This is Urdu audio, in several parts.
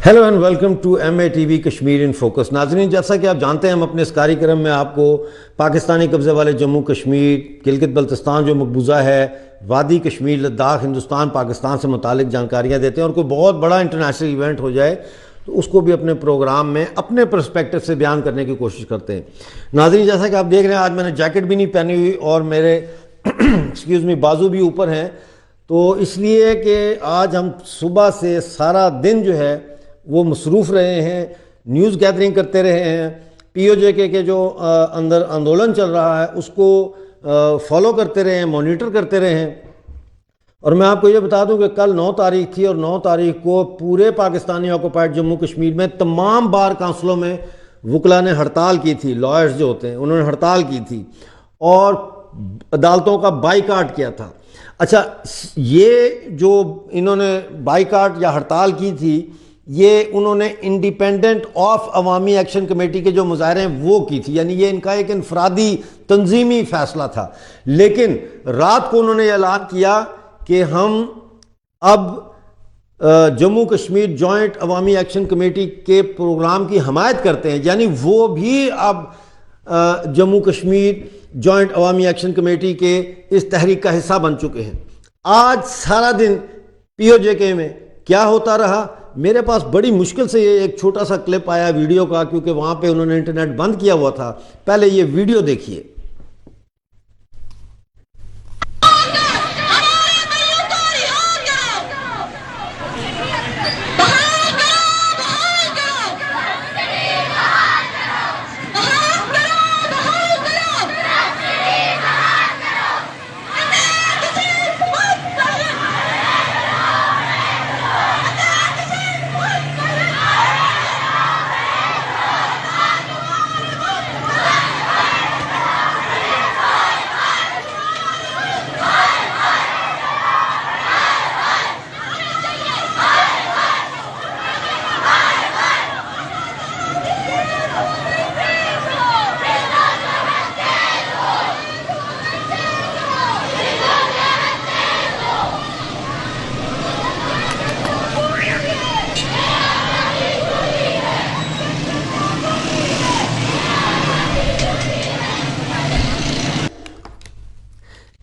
Hello and welcome to MATV Kashmir in focus. ناظرین، جیسا کہ آپ جانتے ہیں، ہم اپنے اس کارکرم میں آپ کو پاکستانی قبضے والے جموں کشمیر، گلگت بلتستان جو مقبوضہ ہے، وادی کشمیر، لداخ، ہندوستان پاکستان سے متعلق جانکاریاں دیتے ہیں، اور کوئی بہت بڑا انٹرنیشنل ایونٹ ہو جائے تو اس کو بھی اپنے پروگرام میں اپنے پرسپیکٹو سے بیان کرنے کی کوشش کرتے ہیں۔ ناظرین، جیسا کہ آپ دیکھ رہے ہیں، آج میں نے جیکٹ بھی نہیں پہنی ہوئی اور میرے بازو بھی اوپر ہیں، تو اس لیے کہ آج ہم صبح سے سارا دن جو ہے وہ مصروف رہے ہیں، نیوز گیدرنگ کرتے رہے ہیں، POJ کے جو اندر آندولن چل رہا ہے اس کو فالو کرتے رہے ہیں، مانیٹر کرتے رہے ہیں۔ اور میں آپ کو یہ بتا دوں کہ کل 9 تاریخ تھی، اور 9 تاریخ کو پورے پاکستانی آکوپائڈ جموں کشمیر میں تمام بار کونسلوں میں وکلا نے ہڑتال کی تھی، لائرز جو ہوتے ہیں انہوں نے ہڑتال کی تھی اور عدالتوں کا بائیکاٹ کیا تھا۔ اچھا، یہ جو انہوں نے بائیکاٹ یا ہڑتال کی تھی، یہ انہوں نے انڈیپینڈنٹ آف عوامی ایکشن کمیٹی کے جو مظاہرے ہیں وہ کی تھی، یعنی یہ ان کا ایک انفرادی تنظیمی فیصلہ تھا۔ لیکن رات کو انہوں نے اعلان کیا کہ ہم اب جموں کشمیر جوائنٹ عوامی ایکشن کمیٹی کے پروگرام کی حمایت کرتے ہیں، یعنی وہ بھی اب جموں کشمیر جوائنٹ عوامی ایکشن کمیٹی کے اس تحریک کا حصہ بن چکے ہیں۔ آج سارا دن POJ کے میں کیا ہوتا رہا، میرے پاس بڑی مشکل سے یہ ایک چھوٹا سا کلپ آیا ویڈیو کا، کیونکہ وہاں پہ انہوں نے انٹرنیٹ بند کیا ہوا تھا۔ پہلے یہ ویڈیو دیکھیے۔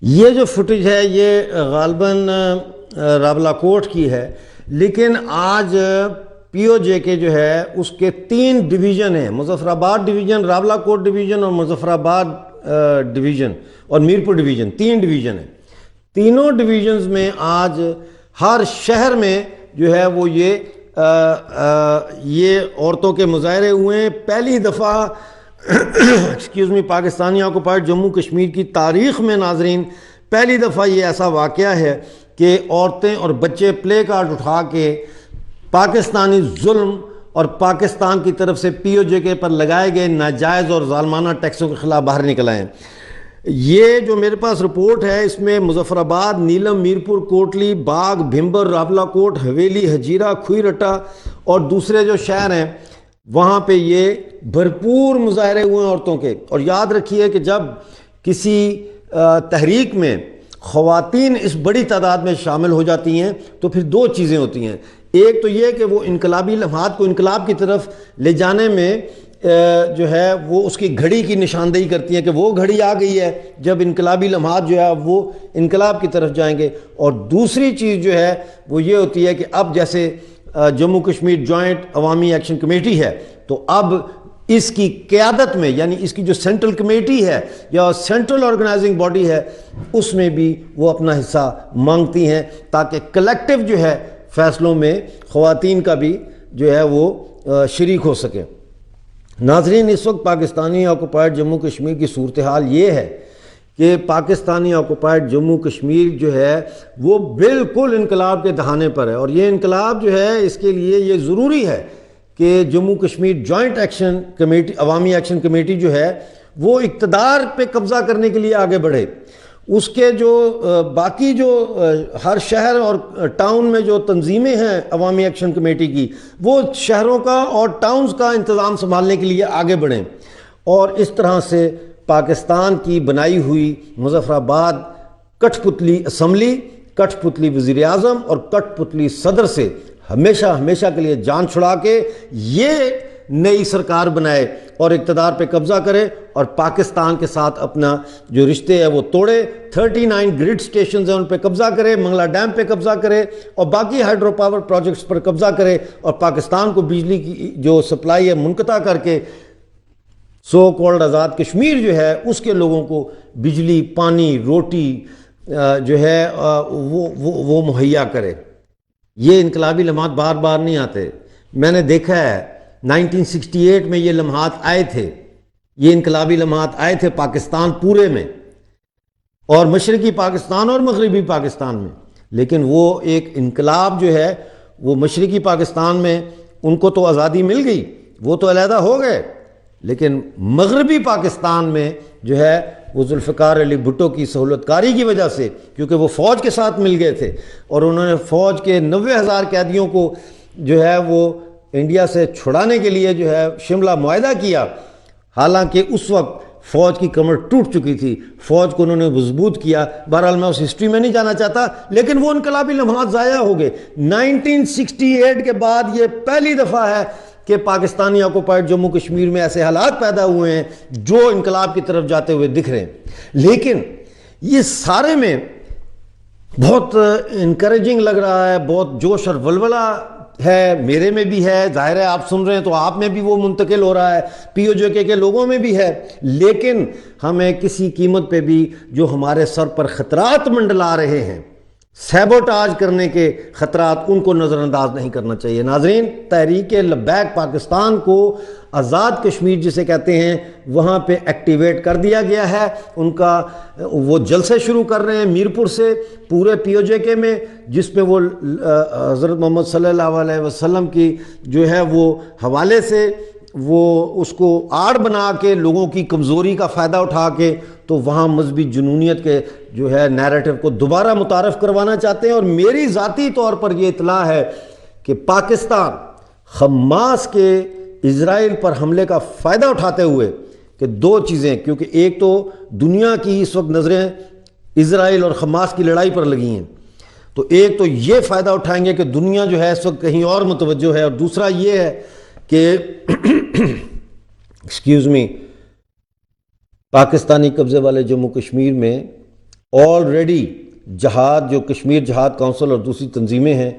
یہ جو فوٹیج ہے یہ غالباً راولاکوٹ کی ہے، لیکن آج POJ کے جو ہے اس کے 3 ڈویژن ہیں، مظفر آباد ڈویژن، راولاکوٹ ڈویژن اور مظفر آباد ڈویژن اور میرپور ڈویژن، 3 ڈویژن ہیں۔ تینوں ڈویژنز میں آج ہر شہر میں جو ہے وہ یہ عورتوں کے مظاہرے ہوئے ہیں۔ پہلی دفعہ پاکستانی آکوپائڈ جموں کشمیر کی تاریخ میں، ناظرین، پہلی دفعہ یہ ایسا واقعہ ہے کہ عورتیں اور بچے پلے کارڈ اٹھا کے پاکستانی ظلم اور پاکستان کی طرف سے POJ کے پر لگائے گئے ناجائز اور ظالمانہ ٹیکسوں کے خلاف باہر نکل آئے ہیں۔ یہ جو میرے پاس رپورٹ ہے اس میں مظفر آباد، نیلم، میرپور، کوٹلی، باغ، بھمبر، راولاکوٹ، حویلی، ہجیرہ، کھوئی رٹا اور دوسرے جو شہر ہیں وہاں پہ یہ بھرپور مظاہرے ہوئے ہیں عورتوں کے۔ اور یاد رکھیے کہ جب کسی تحریک میں خواتین اس بڑی تعداد میں شامل ہو جاتی ہیں تو پھر 2 چیزیں ہوتی ہیں۔ ایک تو یہ کہ وہ انقلابی لمحات کو انقلاب کی طرف لے جانے میں جو ہے وہ اس کی گھڑی کی نشاندہی کرتی ہیں کہ وہ گھڑی آ گئی ہے جب انقلابی لمحات جو ہے وہ انقلاب کی طرف جائیں گے۔ اور دوسری چیز جو ہے وہ یہ ہوتی ہے کہ اب جیسے جموں کشمیر جوائنٹ عوامی ایکشن کمیٹی ہے تو اب اس کی قیادت میں، یعنی اس کی جو سینٹرل کمیٹی ہے یا سینٹرل آرگنائزنگ باڈی ہے، اس میں بھی وہ اپنا حصہ مانگتی ہیں تاکہ کلیکٹیو جو ہے فیصلوں میں خواتین کا بھی جو ہے وہ شریک ہو سکے۔ ناظرین، اس وقت پاکستانی آکوپائڈ جموں کشمیر کی صورتحال یہ ہے کہ پاکستانی آکوپائڈ جموں کشمیر جو ہے وہ بالکل انقلاب کے دہانے پر ہے، اور یہ انقلاب جو ہے اس کے لیے یہ ضروری ہے کہ Jammu Kashmir joint action committee, عوامی ایکشن کمیٹی جو ہے وہ اقتدار پہ قبضہ کرنے کے لیے آگے بڑھے۔ اس کے جو باقی جو ہر شہر اور ٹاؤن میں جو تنظیمیں ہیں عوامی ایکشن کمیٹی کی، وہ شہروں کا اور ٹاؤنز کا انتظام سنبھالنے کے لیے آگے بڑھیں، اور اس طرح سے پاکستان کی بنائی ہوئی مظفر آباد کٹھ پتلی اسمبلی، کٹھ پتلی وزیر اعظم اور کٹھ پتلی صدر سے ہمیشہ ہمیشہ کے لیے جان چھڑا کے یہ نئی سرکار بنائے اور اقتدار پہ قبضہ کرے اور پاکستان کے ساتھ اپنا جو رشتے ہے وہ توڑے. 39 گرڈ سٹیشنز ہیں ان پہ قبضہ کرے, منگلا ڈیم پہ قبضہ کرے اور باقی ہائیڈرو پاور پروجیکٹس پر قبضہ کرے اور پاکستان کو بجلی کی جو سپلائی ہے منقطع کر کے سو کالڈ آزاد کشمیر جو ہے اس کے لوگوں کو بجلی, پانی, روٹی جو ہے وہ مہیا کرے. یہ انقلابی لمحات بار بار نہیں آتے. میں نے دیکھا ہے 1968 میں یہ لمحات آئے تھے, یہ انقلابی لمحات آئے تھے پاکستان پورے میں, اور مشرقی پاکستان اور مغربی پاکستان میں. لیکن وہ ایک انقلاب جو ہے وہ مشرقی پاکستان میں ان کو تو آزادی مل گئی, وہ تو علیحدہ ہو گئے, لیکن مغربی پاکستان میں جو ہے وہ ذوالفقار علی بھٹو کی سہولت کاری کی وجہ سے, کیونکہ وہ فوج کے ساتھ مل گئے تھے اور انہوں نے فوج کے 90,000 قیدیوں کو جو ہے وہ انڈیا سے چھڑانے کے لیے جو ہے شملہ معاہدہ کیا. حالانکہ اس وقت فوج کی کمر ٹوٹ چکی تھی, فوج کو انہوں نے مضبوط کیا. بہرحال میں اس ہسٹری میں نہیں جانا چاہتا, لیکن وہ انقلابی لمحات ضائع ہو گئے. 1968 کے بعد یہ پہلی دفعہ ہے کہ پاکستانی آکوپائڈ جموں کشمیر میں ایسے حالات پیدا ہوئے ہیں جو انقلاب کی طرف جاتے ہوئے دکھ رہے ہیں. لیکن یہ سارے میں بہت انکریجنگ لگ رہا ہے, بہت جوش اور ولولہ ہے, میرے میں بھی ہے, ظاہر ہے آپ سن رہے ہیں تو آپ میں بھی وہ منتقل ہو رہا ہے, پی او جے کے لوگوں میں بھی ہے. لیکن ہمیں کسی قیمت پہ بھی جو ہمارے سر پر خطرات منڈلا رہے ہیں, سیبوٹاج کرنے کے خطرات, ان کو نظر انداز نہیں کرنا چاہیے. ناظرین, تحریک لبیک پاکستان کو آزاد کشمیر جسے کہتے ہیں وہاں پہ ایکٹیویٹ کر دیا گیا ہے. ان کا وہ جلسے شروع کر رہے ہیں میرپور سے پورے پی او جے کے میں, جس میں وہ حضرت محمد صلی اللہ علیہ وسلم کی جو ہے وہ حوالے سے وہ اس کو آڑ بنا کے لوگوں کی کمزوری کا فائدہ اٹھا کے تو وہاں مذہبی جنونیت کے جو ہے نیریٹو کو دوبارہ متعارف کروانا چاہتے ہیں. اور میری ذاتی طور پر یہ اطلاع ہے کہ پاکستان حماس کے اسرائیل پر حملے کا فائدہ اٹھاتے ہوئے کہ دو چیزیں, کیونکہ ایک تو دنیا کی اس وقت نظریں اسرائیل اور حماس کی لڑائی پر لگی ہیں, تو ایک تو یہ فائدہ اٹھائیں گے کہ دنیا جو ہے اس وقت کہیں اور متوجہ ہے, اور دوسرا یہ ہے کہ ایکسکیوز می, پاکستانی قبضے والے جموں کشمیر میں آلریڈی جہاد جو کشمیر جہاد کونسل اور دوسری تنظیمیں ہیں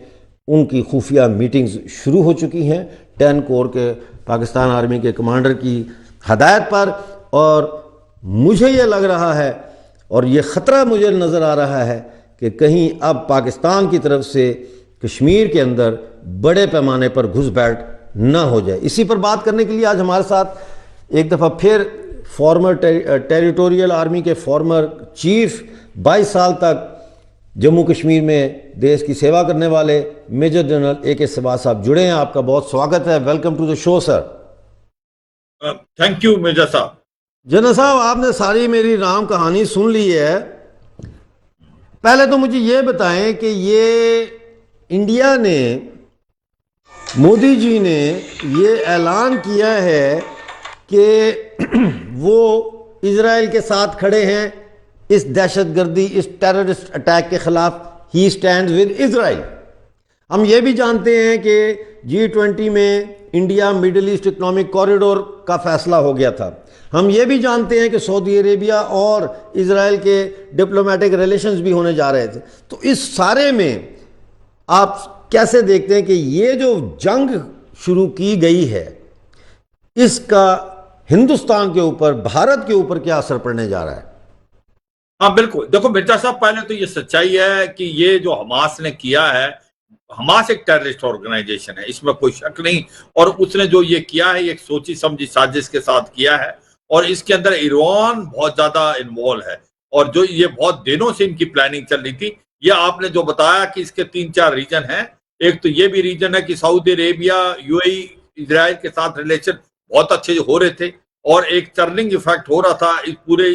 ان کی خفیہ میٹنگز شروع ہو چکی ہیں 10 کور کے پاکستان آرمی کے کمانڈر کی ہدایت پر. اور مجھے یہ لگ رہا ہے اور یہ خطرہ مجھے نظر آ رہا ہے کہ کہیں اب پاکستان کی طرف سے کشمیر کے اندر بڑے پیمانے پر گھس بیٹھ نہ ہو جائے. اسی پر بات کرنے کے لیے آج ہمارے ساتھ ایک دفعہ پھر فارمر ٹیریٹوریل آرمی کے فارمر چیف 22 سال تک جموں کشمیر میں دیش کی سیوا کرنے والے میجر جنرل اے کے سباز صاحب جڑے ہیں. آپ کا بہت سواگت ہے. Welcome to the show sir. Thank you major صاحب. جنرل صاحب, آپ نے ساری میری رام کہانی سن لی ہے. پہلے تو مجھے یہ بتائیں کہ یہ انڈیا نے, مودی جی نے یہ اعلان کیا ہے کہ وہ اسرائیل کے ساتھ کھڑے ہیں اس دہشت گردی, اس ٹیررسٹ اٹیک کے خلاف. He stands with Israel. ہم یہ بھی جانتے ہیں کہ G20 میں India middle east economic corridor کا فیصلہ ہو گیا تھا. ہم یہ بھی جانتے ہیں کہ سعودی عربیہ اور اسرائیل کے ڈپلومیٹک ریلیشنز بھی ہونے جا رہے تھے. تو اس سارے میں آپ کیسے دیکھتے ہیں کہ یہ جو جنگ شروع کی گئی ہے اس کا ہندوستان کے اوپر, بھارت کے اوپر کیا اثر پڑنے جا رہا ہے؟ ہاں بالکل. دیکھو مرزا صاحب, پہلے تو یہ سچائی ہے کہ یہ جو حماس نے کیا ہے, حماس ایک ٹیررسٹ آرگنائزیشن ہے, اس میں کوئی شک نہیں. اور اس نے جو یہ کیا ہے یہ ایک سوچی سمجھی سازش کے ساتھ کیا ہے, اور اس کے اندر ایران بہت زیادہ انوالو ہے. اور جو یہ بہت دنوں سے ان کی پلاننگ چل رہی تھی. یہ آپ نے جو بتایا کہ اس کے 3-4 ریجن ہیں. ایک تو یہ بھی ریجن ہے کہ سعودی عربیہ, یو اے ای, اسرائیل کے ساتھ ریلیشن بہت اچھے ہو رہے تھے, اور ایک چرننگ ایفیکٹ ہو رہا تھا اس پورے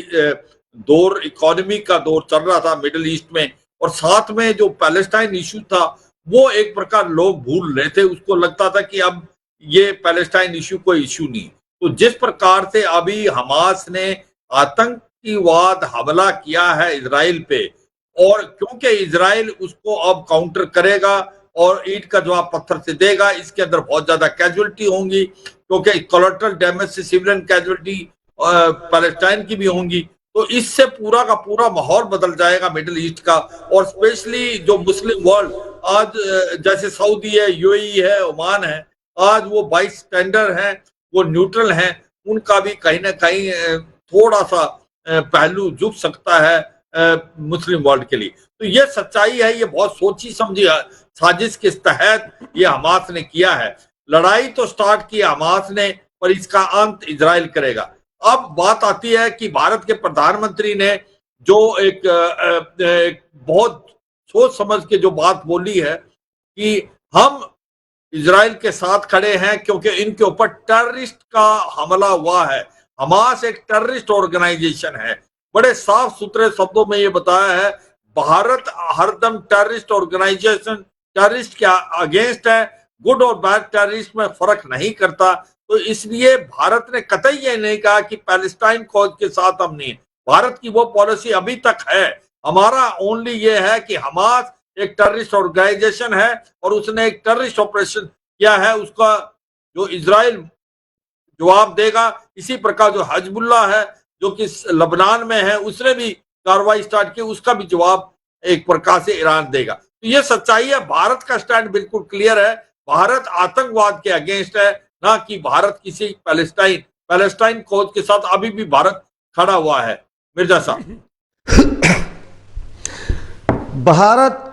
دور, اکانومی کا دور چل رہا تھا مڈل ایسٹ میں. اور ساتھ میں جو پیلسٹائن ایشو تھا وہ ایک پرکار لوگ بھول رہے تھے, اس کو لگتا تھا کہ اب یہ پیلسٹائن ایشو کوئی ایشو نہیں. تو جس پرکار سے ابھی حماس نے آتنکی واد حملہ کیا ہے اسرائیل پہ, اور کیونکہ اسرائیل اس کو اب کاؤنٹر کرے گا اور اینٹ کا جواب پتھر سے دے گا. اس کے اندر بہت زیادہ کیجولٹی ہوں گی کیونکہ کولیٹرل ڈیمیج سے سویلین کیجولٹی پیلسٹائن کی بھی ہوں گی. تو اس سے پورا کا پورا ماحول بدل جائے گا مڈل ایسٹ کا. اور اسپیشلی جو مسلم ورلڈ آج جیسے سعودی ہے, یو اے ای ہے, عمان ہے, آج وہ بائی اسٹینڈر ہیں, وہ نیوٹرل ہیں, ان کا بھی کہیں نہ کہیں تھوڑا سا پہلو جھک سکتا ہے مسلم ورلڈ کے لیے. تو یہ سچائی ہے, یہ بہت سوچی سمجھی سازش کے تحت یہ حماس نے کیا ہے. لڑائی تو سٹارٹ کی حماس نے, پر اس کا انت اسرائیل کرے گا. اب بات آتی ہے کہ بھارت کے پردھان منتری نے جو ایک بہت سوچ سمجھ کے جو بات بولی ہے کہ ہم اسرائیل کے ساتھ کھڑے ہیں کیونکہ ان کے اوپر ٹیررسٹ کا حملہ ہوا ہے. حماس ایک ٹیررسٹ آرگنائزیشن ہے. بڑے صاف ستھرے شبدوں میں یہ بتایا ہے, بھارت ہر دم ٹیررسٹ آرگنائزیشن, ٹیررسٹ کے اگینسٹ ہے, گڈ اور بیڈ ٹیررسٹ میں فرق نہیں کرتا. تو اس لیے بھارت نے قطعی یہ نہیں کہا کہ پیلسٹائن کوز کے ساتھ ہم نہیں. بھارت کی وہ پالیسی ابھی تک ہے. ہمارا اونلی یہ ہے کہ حماس ایک ٹیررسٹ آرگنائزیشن ہے اور اس نے ایک ٹیررسٹ آپریشن کیا ہے, اس کا جو اسرائیل جواب دے گا. اسی پرکار جو حزب اللہ ہے جو کہ لبنان میں ہے, اس نے بھی کاروائی سٹارٹ کی, اس کا بھی جواب ایک پرکار سے ایران دے گا. تو یہ سچائی ہے. بھارت کا سٹینڈ بالکل کلیئر ہے. بھارت آتنکواد کے اگینسٹ ہے, نہ کہ بھارت کسی پیلسٹائن کوز کے ساتھ ابھی بھی بھارت کھڑا ہوا ہے. مرزا صاحب, بھارت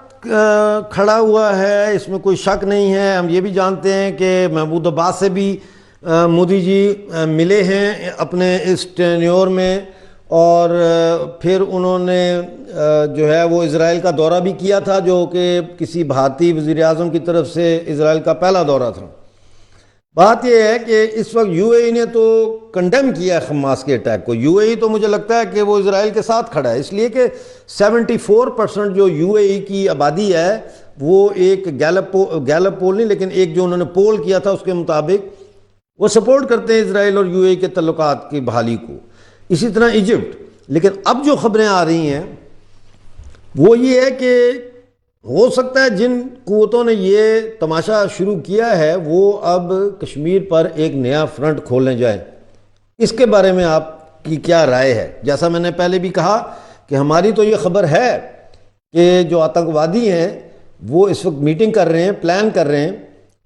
کھڑا ہوا ہے, اس میں کوئی شک نہیں ہے. ہم یہ بھی جانتے ہیں کہ محمود عباس سے بھی مودی جی ملے ہیں اپنے اس ٹینیور میں, اور پھر انہوں نے جو ہے وہ اسرائیل کا دورہ بھی کیا تھا, جو کہ کسی بھارتی وزیر اعظم کی طرف سے اسرائیل کا پہلا دورہ تھا. بات یہ ہے کہ اس وقت یو اے ای نے تو کنڈیم کیا ہے حماس کے اٹیک کو. یو اے ای تو مجھے لگتا ہے کہ وہ اسرائیل کے ساتھ کھڑا ہے, اس لیے کہ 74% جو یو اے ای کی آبادی ہے وہ ایک گیلپ پول نہیں, لیکن ایک جو انہوں نے پول کیا تھا اس کے مطابق وہ سپورٹ کرتے ہیں اسرائیل اور یو اے ای کے تعلقات کی بحالی کو. اسی طرح ایجپٹ. لیکن اب جو خبریں آ رہی ہیں وہ یہ ہے کہ ہو سکتا ہے جن قوتوں نے یہ تماشا شروع کیا ہے وہ اب کشمیر پر ایک نیا فرنٹ کھولنے جائیں. اس کے بارے میں آپ کی کیا رائے ہے؟ جیسا میں نے پہلے بھی کہا کہ ہماری تو یہ خبر ہے کہ جو آتنکوادی ہیں وہ اس وقت میٹنگ کر رہے ہیں, پلان کر رہے ہیں.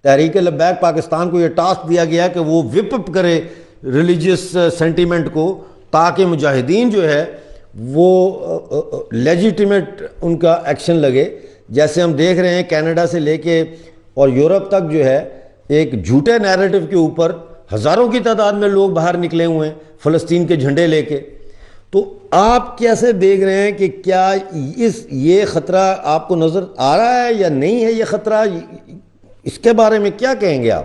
تحریک لبیک پاکستان کو یہ ٹاسک دیا گیا کہ وہ وپ اپ کرے ریلیجیس سینٹیمنٹ کو, تاکہ مجاہدین جو ہے وہ لیجیٹیمیٹ ان کا ایکشن لگے. جیسے ہم دیکھ رہے ہیں کینیڈا سے لے کے اور یورپ تک جو ہے ایک جھوٹے نیریٹو کے اوپر ہزاروں کی تعداد میں لوگ باہر نکلے ہوئے ہیں فلسطین کے جھنڈے لے کے. تو آپ کیسے دیکھ رہے ہیں کہ کیا یہ خطرہ آپ کو نظر آ رہا ہے یا نہیں ہے یہ خطرہ؟ اس کے بارے میں کیا کہیں گے آپ؟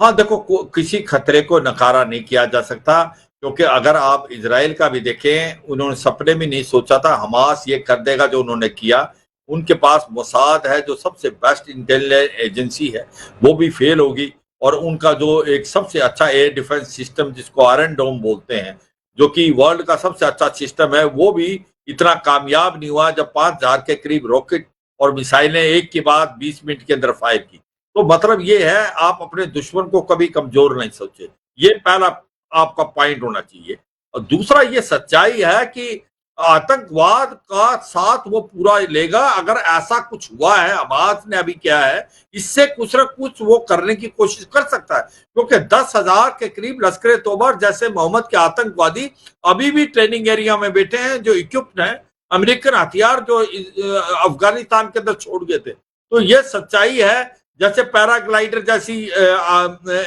ہاں دیکھو, کسی خطرے کو نکارا نہیں کیا جا سکتا, کیونکہ اگر آپ اسرائیل کا بھی دیکھیں, انہوں نے سپنے میں نہیں سوچا تھا حماس یہ کر دے گا جو انہوں نے کیا. ان کے پاس موساد ہے جو سب سے بیسٹ انٹیلیجنس ایجنسی ہے, وہ بھی فیل ہوگی. اور ان کا جو ایک سب سے اچھا ایئر ڈیفنس سسٹم جس کو آئرن ڈوم بولتے ہیں, جو کہ ورلڈ کا سب سے اچھا سسٹم ہے, وہ بھی اتنا کامیاب نہیں ہوا جب 5000 کے قریب راکٹ اور میسائلیں ایک کے بعد 20 منٹ کے اندر فائر کی. تو مطلب یہ ہے آپ اپنے دشمن کو کبھی کمزور نہیں سوچے. یہ پہلا آپ کا پوائنٹ ہونا چاہیے. اور دوسرا یہ سچائی ہے کہ آتنکواد کا ساتھ وہ پورا لے گا. اگر ایسا کچھ ہوا ہے حماس نے ابھی کیا ہے, اس سے کچھ نہ کچھ وہ کرنے کی کوشش کر سکتا ہے, کیونکہ 10,000 کے قریب لشکر طیبہ جیسے محمد کے آتنکوادی ابھی بھی ٹریننگ ایریا میں بیٹھے ہیں, جو اکوپڈ ہیں, امریکن ہتھیار جو افغانستان کے اندر چھوڑ گئے تھے. تو یہ سچائی ہے. جیسے پیراگلائڈر جیسی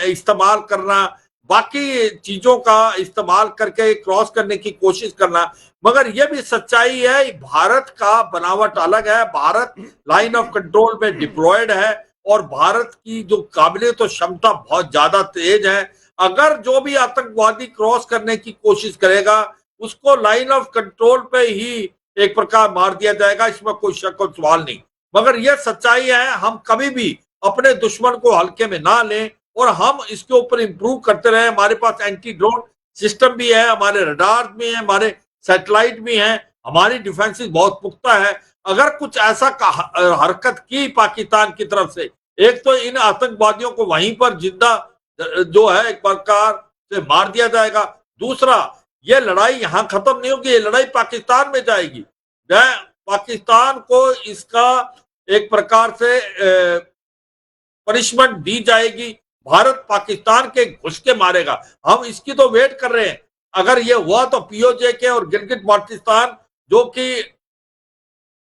استعمال کرنا, باقی چیزوں کا استعمال کر کے کراس کرنے کی کوشش کرنا. مگر یہ بھی سچائی ہے بھارت کا بناوٹ الگ ہے. بھارت لائن آف کنٹرول میں ڈپلوئڈ ہے اور بھارت کی جو قابلیت و شمتا بہت زیادہ تیز ہے. اگر جو بھی آتنکوادی کراس کرنے کی کوشش کرے گا اس کو لائن آف کنٹرول پہ ہی ایک پرکار مار دیا جائے گا, اس میں کوئی شک و سوال نہیں. مگر یہ سچائی ہے ہم کبھی بھی اپنے دشمن کو ہلکے میں نہ لیں اور ہم اس کے اوپر امپروو کرتے رہیں. ہمارے پاس اینٹی ڈرون سسٹم بھی ہے, ہمارے ریڈار بھی ہیں, ہمارے سیٹلائٹ بھی ہیں, ہماری ڈیفینس بہت پختہ ہے. اگر کچھ ایسا حرکت کی پاکستان کی طرف سے، ایک تو ان آتنکوادیوں کو وہیں پر زندہ جو ہے ایک پرکار سے مار دیا جائے گا، دوسرا یہ لڑائی یہاں ختم نہیں ہوگی، یہ لڑائی پاکستان میں جائے گی، پاکستان کو اس کا ایک پرکار سے پنشمنٹ دی جائے گی، بھارت پاکستان کے گھس کے مارے گا، ہم اس کی تو ویٹ کر رہے ہیں، اگر یہ ہوا تو پی او جے کے اور گلگت بلتستان جو کہ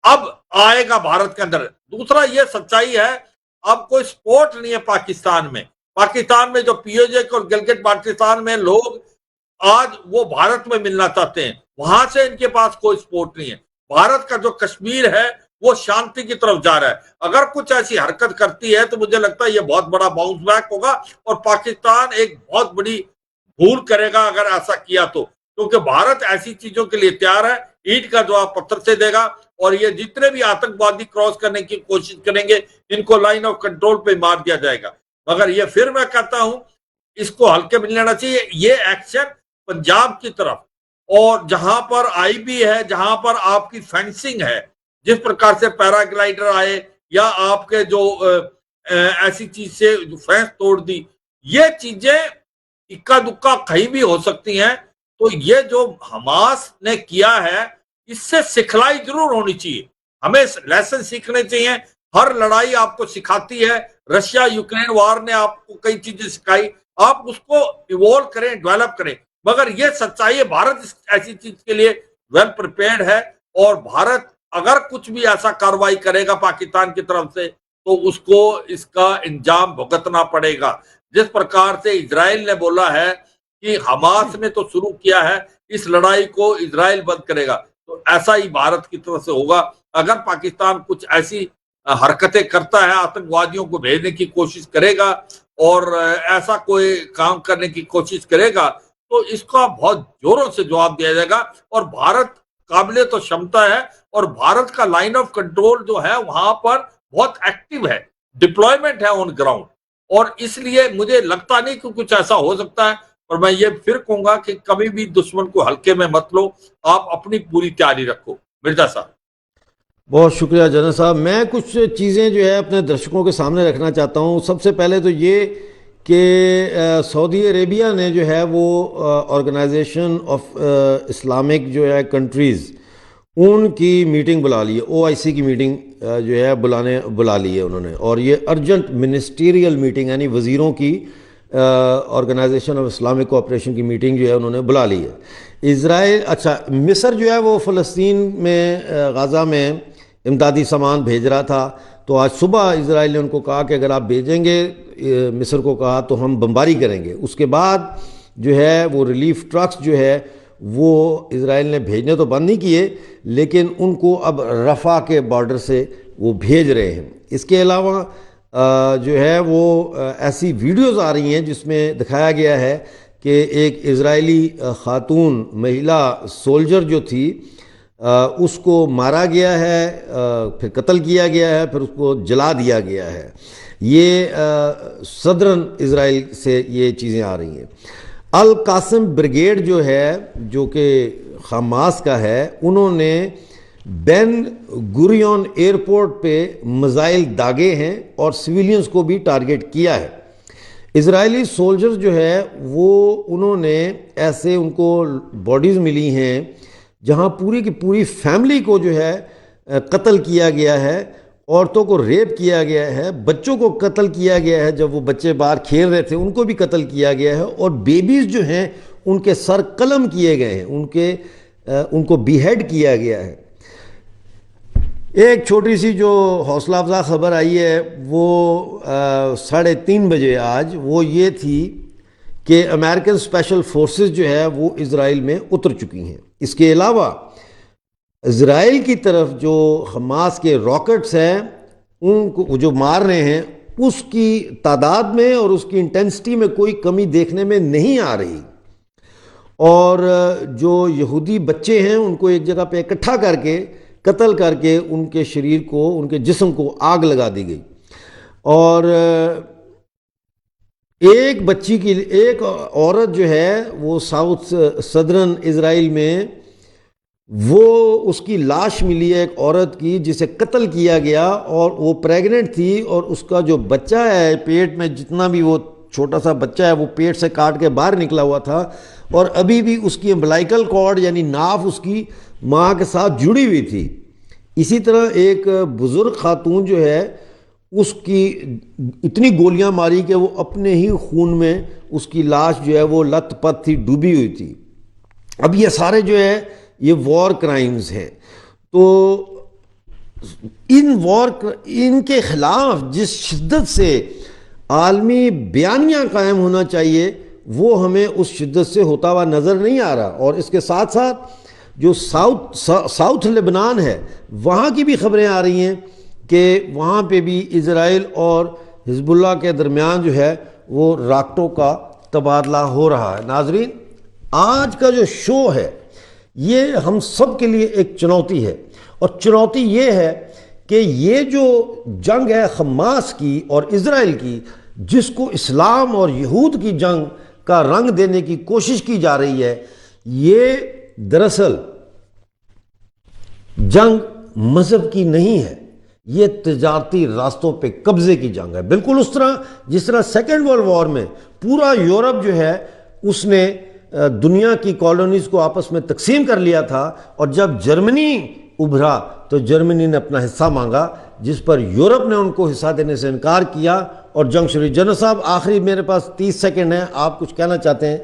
اب آئے گا بھارت کے اندر۔ دوسرا یہ سچائی ہے اب کوئی سپورٹ نہیں ہے پاکستان میں جو پی او جے کے اور گلگت بلتستان میں لوگ آج وہ بھارت میں ملنا چاہتے ہیں، وہاں سے ان کے پاس کوئی سپورٹ نہیں ہے، بھارت کا جو کشمیر ہے وہ شانتی کی طرف جا رہا ہے، اگر کچھ ایسی حرکت کرتی ہے تو مجھے لگتا ہے یہ بہت بڑا باؤنس بیک ہوگا اور پاکستان ایک بہت بڑی بھول کرے گا اگر ایسا کیا تو، کیونکہ بھارت ایسی چیزوں کے لیے تیار ہے، اینٹ کا جواب پتھر سے دے گا، اور یہ جتنے بھی آتنکوادی کراس کرنے کی کوشش کریں گے ان کو لائن آف کنٹرول پہ مار دیا جائے گا، مگر یہ پھر میں کہتا ہوں اس کو ہلکے میں لینا چاہیے، یہ ایکشن پنجاب کی طرف اور جہاں پر آئی بی ہے، جہاں پر آپ کی فینسنگ ہے، جس پرکار سے پیراگلائڈر آئے یا آپ کے جو ایسی چیز سے فینس توڑ دی، یہ چیزیں اکا دکا کہیں بھی ہو سکتی ہیں، تو یہ جو حماس نے کیا ہے اس سے سکھلائی ضرور ہونی چاہیے، ہمیں لیسن سیکھنے چاہیے، ہر لڑائی آپ کو سکھاتی ہے، رشیا یوکرین وار نے آپ کو کئی چیزیں سکھائی، آپ اس کو ایوالو کریں، ڈیولپ کریں، مگر یہ سچائی ہے بھارت ایسی چیز کے لیے ویل پریپیئرڈ ہے، اور بھارت اگر کچھ بھی ایسا کاروائی کرے گا پاکستان کی طرف سے تو اس کو اس کا انجام بھگتنا پڑے گا، جس پرکار سے اسرائیل نے بولا ہے کہ حماس نے تو شروع کیا ہے، اس لڑائی کو اسرائیل بند کرے گا، تو ایسا ہی بھارت کی طرف سے ہوگا، اگر پاکستان کچھ ایسی حرکتیں کرتا ہے، آتنکوادیوں کو بھیجنے کی کوشش کرے گا اور ایسا کوئی کام کرنے کی کوشش کرے گا تو اس کا بہت زوروں سے جواب دیا جائے گا، اور بھارت قابل تو شمتا ہے، اور بھارت کا لائن آف کنٹرول جو ہے وہاں پر بہت ایکٹیو ہے، ڈپلوائمنٹ ہے آن گراؤنڈ، اور اس لیے مجھے لگتا نہیں کہ کچھ ایسا ہو سکتا ہے، اور میں یہ پھر کہوں گا کہ کبھی بھی دشمن کو ہلکے میں مت لو، آپ اپنی پوری تیاری رکھو۔ مرزا صاحب بہت شکریہ جنرل صاحب، میں کچھ چیزیں جو ہے اپنے درشکوں کے سامنے رکھنا چاہتا ہوں۔ سب سے پہلے تو یہ کہ سعودی عربیہ نے جو ہے وہ آرگنائزیشن آف اسلامک جو ہے کنٹریز ان کی میٹنگ بلا لی ہے، او آئی سی کی میٹنگ جو ہے بلا لی ہے انہوں نے، اور یہ ارجنٹ منسٹیریل میٹنگ یعنی وزیروں کی آرگنائزیشن آف اسلامک کوآپریشن کی میٹنگ جو ہے انہوں نے بلا لی ہے۔ اسرائیل مصر جو ہے وہ فلسطین میں غزہ میں امدادی سامان بھیج رہا تھا، تو آج صبح اسرائیل نے ان کو کہا کہ اگر آپ بھیجیں گے، مصر کو کہا تو ہم بمباری کریں گے۔ اس کے بعد جو ہے وہ ریلیف ٹرکس جو ہے وہ اسرائیل نے بھیجنے تو بند نہیں کیے، لیکن ان کو اب رفح کے بارڈر سے وہ بھیج رہے ہیں۔ اس کے علاوہ جو ہے وہ ایسی ویڈیوز آ رہی ہیں جس میں دکھایا گیا ہے کہ ایک اسرائیلی خاتون مہیلا سولجر جو تھی اس کو مارا گیا ہے، پھر قتل کیا گیا ہے، پھر اس کو جلا دیا گیا ہے۔ یہ صدرن اسرائیل سے یہ چیزیں آ رہی ہیں۔ القاسم بریگیڈ جو ہے جو کہ حماس کا ہے، انہوں نے بین گوریون ایئرپورٹ پہ میزائل داغے ہیں اور سویلینز کو بھی ٹارگٹ کیا ہے۔ اسرائیلی سولجرز جو ہے وہ انہوں نے ایسے ان کو باڈیز ملی ہیں جہاں پوری کی پوری فیملی کو جو ہے قتل کیا گیا ہے، عورتوں کو ریپ کیا گیا ہے، بچوں کو قتل کیا گیا ہے، جب وہ بچے باہر کھیل رہے تھے ان کو بھی قتل کیا گیا ہے، اور بیبیز جو ہیں ان کے سر قلم کیے گئے ہیں، ان کو بی ہیڈ کیا گیا ہے۔ ایک چھوٹی سی جو حوصلہ افزا خبر آئی ہے وہ 3:30 بجے آج، وہ یہ تھی کہ امریکن اسپیشل فورسز جو ہے وہ اسرائیل میں اتر چکی ہیں۔ اس کے علاوہ اسرائیل کی طرف جو حماس کے راکٹس ہیں ان کو جو مار رہے ہیں، اس کی تعداد میں اور اس کی انٹینسٹی میں کوئی کمی دیکھنے میں نہیں آ رہی، اور جو یہودی بچے ہیں ان کو ایک جگہ پہ اکٹھا کر کے قتل کر کے ان کے شریر کو، ان کے جسم کو آگ لگا دی گئی، اور ایک عورت جو ہے وہ ساؤتھ صدرن اسرائیل میں وہ اس کی لاش ملی ہے ایک عورت کی جسے قتل کیا گیا، اور وہ پریگننٹ تھی، اور اس کا جو بچہ ہے پیٹ میں، جتنا بھی وہ چھوٹا سا بچہ ہے وہ پیٹ سے کاٹ کے باہر نکلا ہوا تھا، اور ابھی بھی اس کی امبلائکل کارڈ یعنی ناف اس کی ماں کے ساتھ جڑی ہوئی تھی۔ اسی طرح ایک بزرگ خاتون جو ہے، اس کی اتنی گولیاں ماری کہ وہ اپنے ہی خون میں اس کی لاش جو ہے وہ لت پت تھی، ڈوبی ہوئی تھی۔ اب یہ سارے جو ہے یہ وار کرائمز ہیں۔ تو ان کے خلاف جس شدت سے عالمی بیانیہ قائم ہونا چاہیے وہ ہمیں اس شدت سے ہوتا ہوا نظر نہیں آ رہا۔ اور اس کے ساتھ ساتھ جو ساؤتھ لبنان ہے وہاں کی بھی خبریں آ رہی ہیں کہ وہاں پہ بھی اسرائیل اور حزب اللہ کے درمیان جو ہے وہ راکٹوں کا تبادلہ ہو رہا ہے۔ ناظرین، آج کا جو شو ہے یہ ہم سب کے لیے ایک چنوتی ہے، اور چنوتی یہ ہے کہ یہ جو جنگ ہے حماس کی اور اسرائیل کی، جس کو اسلام اور یہود کی جنگ کا رنگ دینے کی کوشش کی جا رہی ہے، یہ دراصل جنگ مذہب کی نہیں ہے، یہ تجارتی راستوں پہ قبضے کی جنگ ہے۔ بالکل اس طرح جس طرح سیکنڈ ورلڈ وار میں پورا یورپ جو ہے اس نے دنیا کی کالونیز کو آپس میں تقسیم کر لیا تھا، اور جب جرمنی ابھرا تو جرمنی نے اپنا حصہ مانگا، جس پر یورپ نے ان کو حصہ دینے سے انکار کیا اور جنگ شروع۔ جنرل صاحب، آخری میرے پاس 30 سیکنڈ ہیں، آپ کچھ کہنا چاہتے ہیں؟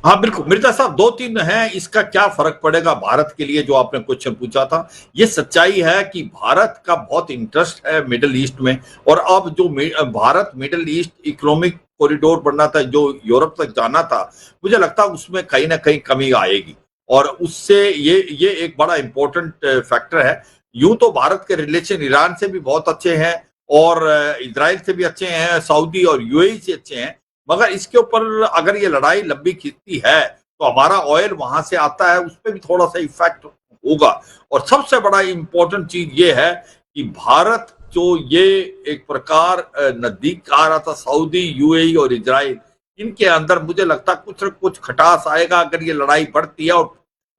ہاں بالکل مرزا صاحب، 2-3 ہیں۔ اس کا کیا فرق پڑے گا بھارت کے لیے، جو آپ نے کوشچن پوچھا تھا؟ یہ سچائی ہے کہ بھارت کا بہت انٹرسٹ ہے مڈل ایسٹ میں، اور اب جو Bharat middle east economic corridor بننا تھا، جو یورپ تک جانا تھا، مجھے لگتا ہے اس میں کہیں نہ کہیں کمی آئے گی، اور اس سے یہ ایک بڑا امپورٹنٹ فیکٹر ہے۔ یوں تو بھارت کے ریلیشن ایران سے بھی بہت اچھے ہیں، اور اسرائیل سے بھی اچھے ہیں، سعودی اور یو اے ای سے اچھے ہیں، مگر اس کے اوپر اگر یہ لڑائی لمبی کھینچتی ہے تو ہمارا آئل وہاں سے آتا ہے، اس پہ بھی تھوڑا سا ایفیکٹ ہوگا۔ اور سب سے بڑا امپورٹنٹ چیز یہ ہے کہ بھارت جو یہ ایک پرکار نزدیک آ رہا تھا سعودی، یو اے ای اور اسرائیل، ان کے اندر مجھے لگتا ہے کچھ نہ کچھ کھٹاس آئے گا اگر یہ لڑائی بڑھتی ہے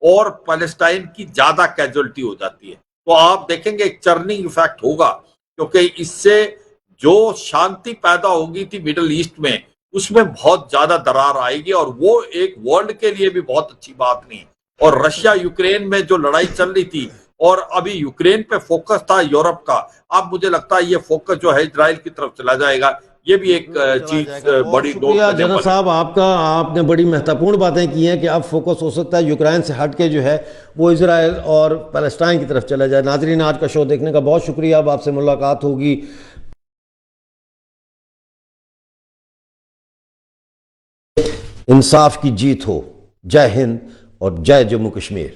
اور پیلسٹائن کی زیادہ کیجولٹی ہو جاتی ہے، تو آپ دیکھیں گے ایک چرننگ ایفیکٹ ہوگا، کیونکہ اس سے جو شانتی پیدا ہوگی تھی مڈل ایسٹ میں، اس میں بہت زیادہ درار آئے گی، اور وہ ایک ورلڈ کے لیے بھی بہت اچھی بات نہیں ہے۔ اور رشیا یوکرین میں جو لڑائی چل رہی تھی، اور ابھی یوکرین پہ فوکس تھا یورپ کا، اب مجھے لگتا ہے یہ فوکس جو ہے اسرائیل کی طرف چلا جائے گا۔ یہ بھی ایک چیز بڑی نوٹ شکریہ کرنے جنرل والی۔ صاحب آپ کا، آپ نے بڑی مہتوپورن باتیں کی ہیں کہ اب فوکس ہو سکتا ہے یوکرین سے ہٹ کے جو ہے وہ اسرائیل اور پیلسٹائن کی طرف چلا جائے۔ ناظرین، آج کا شو دیکھنے کا بہت شکریہ، اب آپ سے ملاقات ہوگی۔ انصاف کی جیت ہو۔ جے ہند اور جے جموں کشمیر۔